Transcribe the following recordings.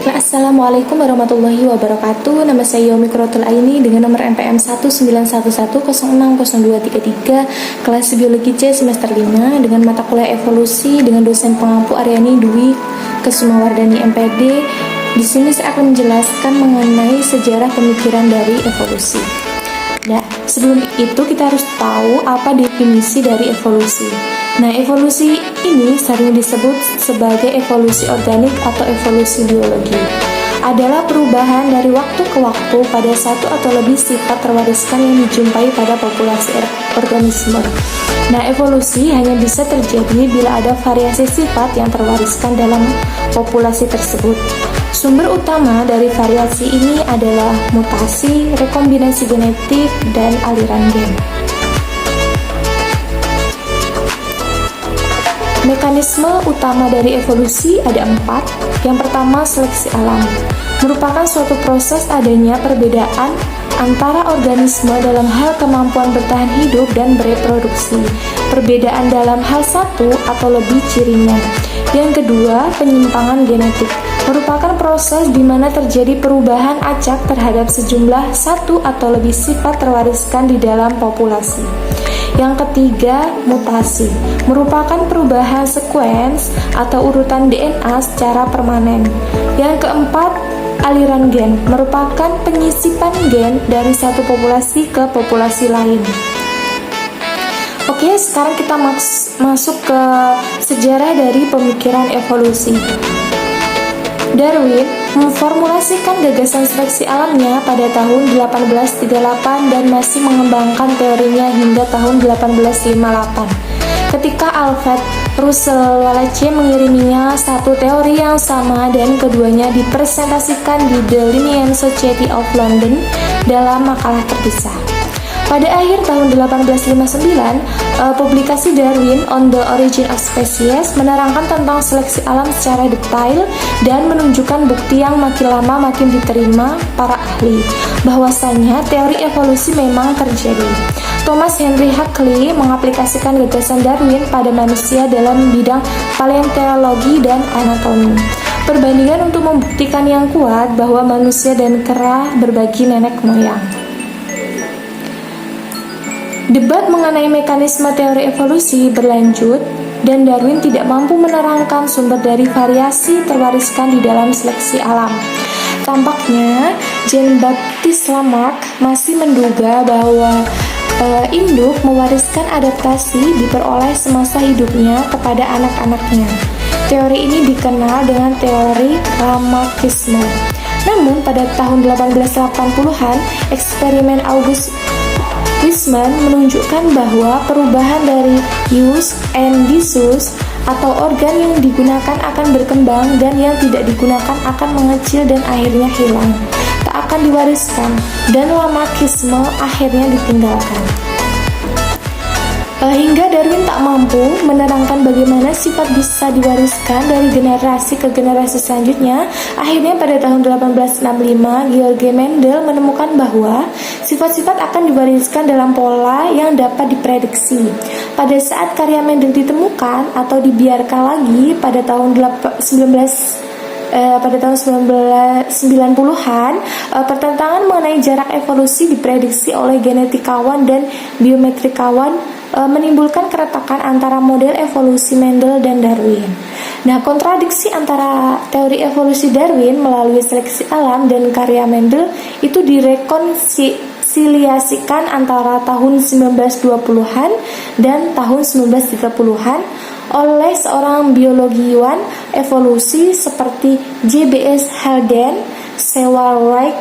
Assalamualaikum warahmatullahi wabarakatuh. Nama saya Yomi Qurratul Aini dengan nomor NPM 191106233, kelas Biologi C semester 5 dengan mata kuliah evolusi dengan dosen pengampu Aryani Dwi Kusumawardhani MPD. Di sini saya akan menjelaskan mengenai sejarah pemikiran dari evolusi. Nah, sebelum itu kita harus tahu apa definisi dari evolusi. Nah, evolusi ini sering disebut sebagai evolusi organik atau evolusi biologi. Adalah perubahan dari waktu ke waktu pada satu atau lebih sifat terwariskan yang dijumpai pada populasi organisme. Nah, evolusi hanya bisa terjadi bila ada variasi sifat yang terwariskan dalam populasi tersebut. Sumber utama dari variasi ini adalah mutasi, rekombinasi genetik, dan aliran gen. Mekanisme utama dari evolusi ada 4. Yang pertama, seleksi alam. Merupakan suatu proses adanya perbedaan antara organisme dalam hal kemampuan bertahan hidup dan bereproduksi. Perbedaan dalam hal satu atau lebih cirinya. Yang kedua, penyimpangan genetik. Merupakan proses di mana terjadi perubahan acak terhadap sejumlah satu atau lebih sifat terwariskan di dalam populasi. Yang ketiga, mutasi. Merupakan perubahan sekuens atau urutan DNA secara permanen. Yang keempat, aliran gen. Merupakan penyisipan gen dari satu populasi ke populasi lain. Oke, sekarang kita masuk ke sejarah dari pemikiran evolusi. Darwin memformulasikan gagasan seleksi alamnya pada tahun 1838 dan masih mengembangkan teorinya hingga tahun 1858. Ketika Alfred Russel Wallace mengiriminya satu teori yang sama dan keduanya dipresentasikan di The Linnean Society of London dalam makalah terpisah. Pada akhir tahun 1859, publikasi Darwin on the Origin of Species menerangkan tentang seleksi alam secara detail dan menunjukkan bukti yang makin lama makin diterima para ahli bahwasanya teori evolusi memang terjadi. Thomas Henry Huxley mengaplikasikan gagasan Darwin pada manusia dalam bidang paleontologi dan anatomi. Perbandingan untuk membuktikan yang kuat bahwa manusia dan kera berbagi nenek moyang. Debat mengenai mekanisme teori evolusi berlanjut dan Darwin tidak mampu menerangkan sumber dari variasi terwariskan di dalam seleksi alam. Tampaknya Jean-Baptiste Lamarck masih menduga bahwa induk mewariskan adaptasi diperoleh semasa hidupnya kepada anak-anaknya. Teori ini dikenal dengan teori Lamarckisme. Namun pada tahun 1880-an, eksperimen August Weismann menunjukkan bahwa perubahan dari us and disus atau organ yang digunakan akan berkembang dan yang tidak digunakan akan mengecil dan akhirnya hilang, tak akan diwariskan, dan Lamarckisme akhirnya ditinggalkan. Hingga Darwin tak mampu menerangkan bagaimana sifat bisa diwariskan dari generasi ke generasi selanjutnya, akhirnya pada tahun 1865 Georg Mendel menemukan bahwa sifat-sifat akan diwariskan dalam pola yang dapat diprediksi. Pada saat karya Mendel ditemukan atau dibiarkan lagi pada tahun 1990-an, pertentangan mengenai jarak evolusi diprediksi oleh genetikawan dan biometrikawan menimbulkan keretakan antara model evolusi Mendel dan Darwin. Nah, kontradiksi antara teori evolusi Darwin melalui seleksi alam dan karya Mendel itu direkonsiliasikan antara tahun 1920-an dan tahun 1930-an oleh seorang biologiwan evolusi seperti J.B.S. Halden, Sewall Wright,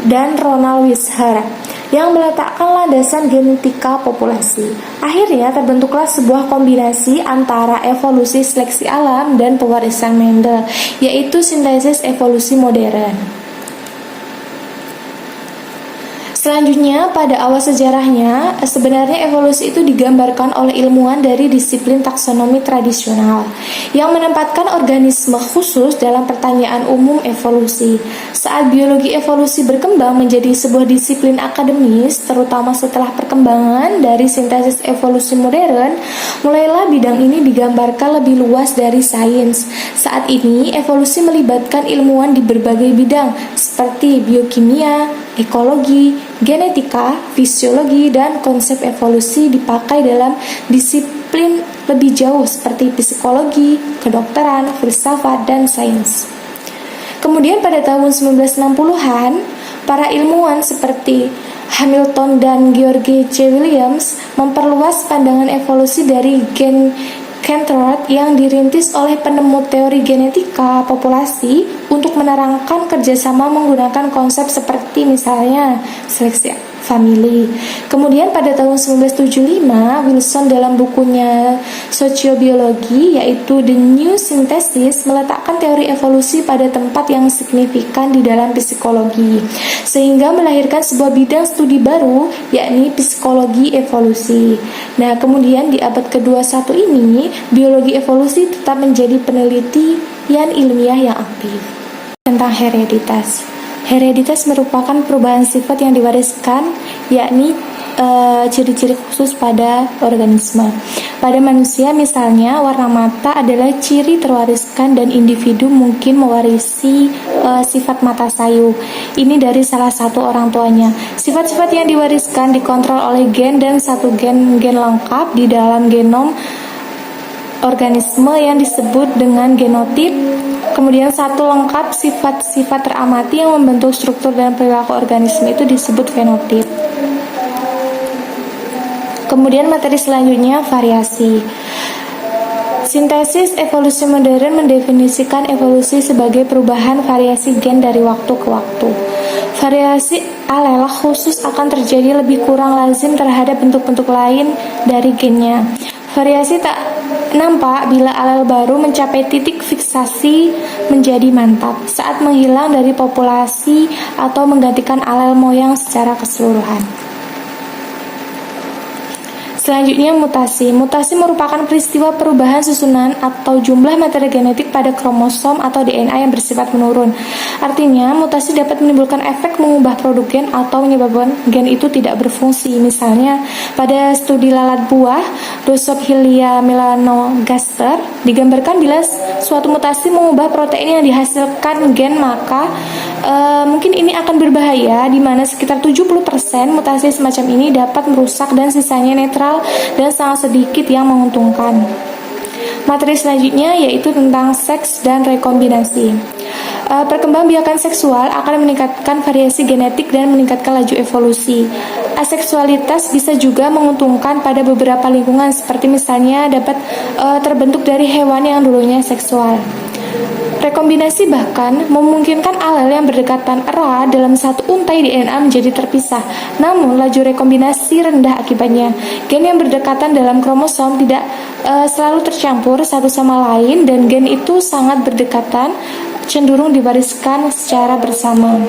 dan Ronald Wishart yang meletakkan landasan genetika populasi. Akhirnya terbentuklah sebuah kombinasi antara evolusi seleksi alam dan pewarisan Mendel, yaitu sintesis evolusi modern. Selanjutnya, pada awal sejarahnya, sebenarnya evolusi itu digambarkan oleh ilmuwan dari disiplin taksonomi tradisional yang menempatkan organisme khusus dalam pertanyaan umum evolusi. Saat biologi evolusi berkembang menjadi sebuah disiplin akademis, terutama setelah perkembangan dari sintesis evolusi modern, mulailah bidang ini digambarkan lebih luas dari sains. Saat ini, evolusi melibatkan ilmuwan di berbagai bidang seperti biokimia, ekologi, genetika, fisiologi, dan konsep evolusi dipakai dalam disiplin lebih jauh seperti psikologi, kedokteran, filsafat, dan sains. Kemudian pada tahun 1960-an, para ilmuwan seperti Hamilton dan George C. Williams memperluas pandangan evolusi dari gen Cantorth yang dirintis oleh penemu teori genetika populasi untuk menerangkan kerjasama menggunakan konsep seperti misalnya seleksi famili. Kemudian pada tahun 1975, Wilson dalam bukunya Sosiobiologi yaitu The New Synthesis meletakkan teori evolusi pada tempat yang signifikan di dalam psikologi, sehingga melahirkan sebuah bidang studi baru yakni psikologi evolusi. Nah, kemudian di abad ke-21 ini, biologi evolusi tetap menjadi penelitian ilmiah yang aktif. Tentang hereditas. Hereditas merupakan perubahan sifat yang diwariskan, yakni ciri-ciri khusus pada organisme. Pada manusia misalnya, warna mata adalah ciri terwariskan dan individu mungkin mewarisi sifat mata sayu. Ini dari salah satu orang tuanya. Sifat-sifat yang diwariskan dikontrol oleh gen dan satu gen lengkap di dalam genom organisme yang disebut dengan genotip. Kemudian satu lengkap sifat-sifat teramati yang membentuk struktur dan perilaku organisme itu disebut fenotip. Kemudian materi selanjutnya variasi. Sintesis evolusi modern mendefinisikan evolusi sebagai perubahan variasi gen dari waktu ke waktu. Variasi alel khusus akan terjadi lebih kurang lazim terhadap bentuk-bentuk lain dari gennya. Variasi tak nampak bila alel baru mencapai titik fiksasi menjadi mantap saat menghilang dari populasi atau menggantikan alel moyang secara keseluruhan. Selanjutnya mutasi. Mutasi merupakan peristiwa perubahan susunan atau jumlah materi genetik pada kromosom atau DNA yang bersifat menurun. Artinya, mutasi dapat menimbulkan efek mengubah produk gen atau menyebabkan gen itu tidak berfungsi. Misalnya, pada studi lalat buah, Drosophila melanogaster, digambarkan bila suatu mutasi mengubah protein yang dihasilkan gen, maka mungkin ini akan berbahaya, di mana sekitar 70% mutasi semacam ini dapat merusak dan sisanya netral dan sangat sedikit yang menguntungkan. Materi selanjutnya yaitu tentang seks dan rekombinasi. Perkembangbiakan seksual akan meningkatkan variasi genetik dan meningkatkan laju evolusi. Aseksualitas bisa juga menguntungkan pada beberapa lingkungan, seperti misalnya dapat terbentuk dari hewan yang dulunya seksual. Rekombinasi bahkan memungkinkan alel yang berdekatan erat dalam satu untai DNA menjadi terpisah. Namun, laju rekombinasi rendah akibatnya. Gen yang berdekatan dalam kromosom tidak selalu tercampur satu sama lain, dan gen itu sangat berdekatan, cenderung diwariskan secara bersama.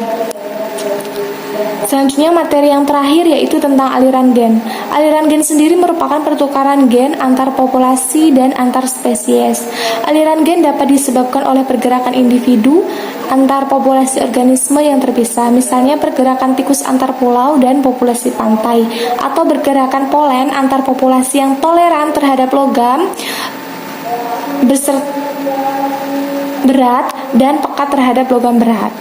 Selanjutnya materi yang terakhir yaitu tentang aliran gen. Aliran gen sendiri merupakan pertukaran gen antar populasi dan antar spesies. Aliran gen dapat disebabkan oleh pergerakan individu antar populasi organisme yang terpisah, misalnya pergerakan tikus antar pulau dan populasi pantai, atau pergerakan polen antar populasi yang toleran terhadap logam berat dan pekat terhadap logam berat.